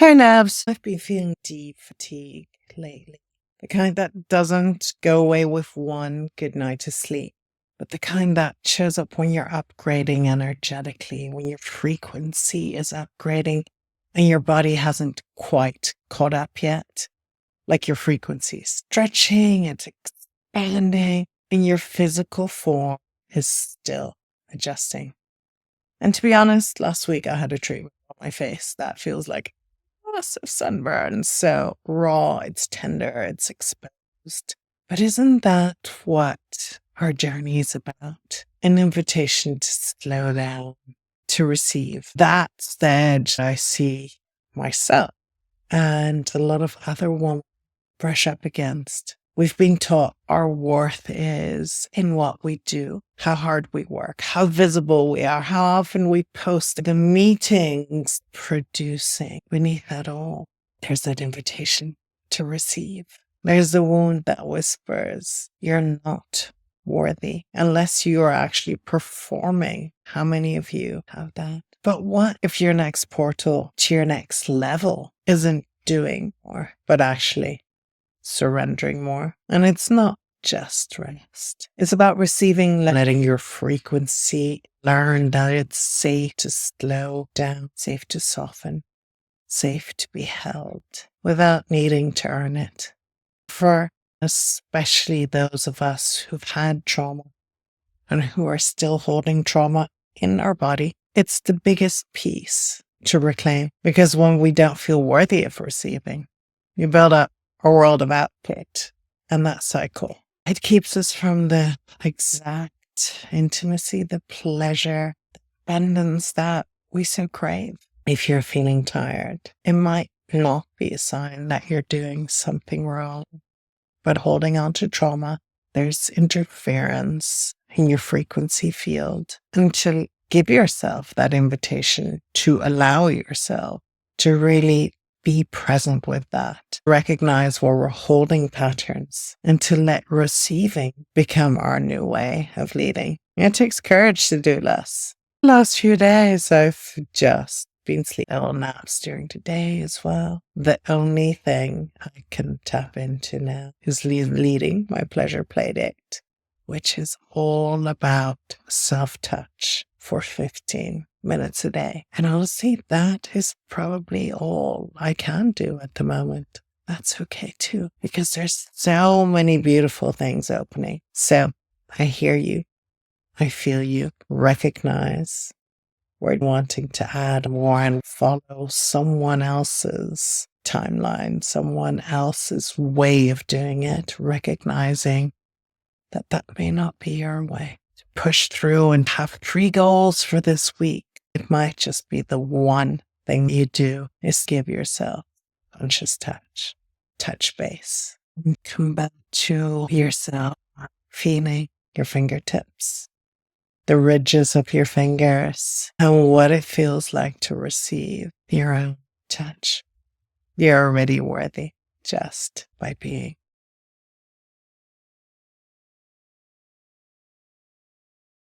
Hey Nabs, I've been feeling deep fatigue lately. The kind that doesn't go away with one good night of sleep, but the kind that shows up when you're upgrading energetically, when your frequency is upgrading and your body hasn't quite caught up yet. Like your frequency is stretching, it's expanding, and your physical form is still adjusting. And to be honest, last week I had a treatment on my face that feels like massive sunburn, so raw, it's tender, it's exposed. But isn't that what our journey is about? An invitation to slow down, to receive. That's the edge I see myself and a lot of other women brush up against. We've been taught our worth is in what we do, how hard we work, how visible we are, how often we post, the meetings producing. Beneath that all, there's that invitation to receive. There's the wound that whispers, you're not worthy unless you are actually performing. How many of you have that? But what if your next portal to your next level isn't doing more, but actually surrendering more? And it's not just rest. It's about receiving, letting your frequency learn that it's safe to slow down, safe to soften, safe to be held without needing to earn it. For especially those of us who've had trauma and who are still holding trauma in our body, it's the biggest piece to reclaim, because when we don't feel worthy of receiving, you build up a world of output, and that cycle, it keeps us from the exact intimacy, the pleasure, the abundance that we so crave. If you're feeling tired, it might not be a sign that you're doing something wrong, but holding on to trauma, there's interference in your frequency field. And to give yourself that invitation to allow yourself to really be present with that, recognize where we're holding patterns, and to let receiving become our new way of leading. It takes courage to do less. The last few days, I've just been sleeping little naps during the day as well. The only thing I can tap into now is leading my pleasure play date, which is all about self-touch for 15 minutes a day. And honestly, that is probably all I can do at the moment. That's okay too, because there's so many beautiful things opening. So I hear you. I feel you. Recognize we're wanting to add more and follow someone else's timeline, someone else's way of doing it, recognizing that that may not be your way. To push through and have 3 goals for this week. It might just be the one thing you do is give yourself conscious touch base. And come back to yourself, feeling your fingertips, the ridges of your fingers, and what it feels like to receive your own touch. You're already worthy just by being.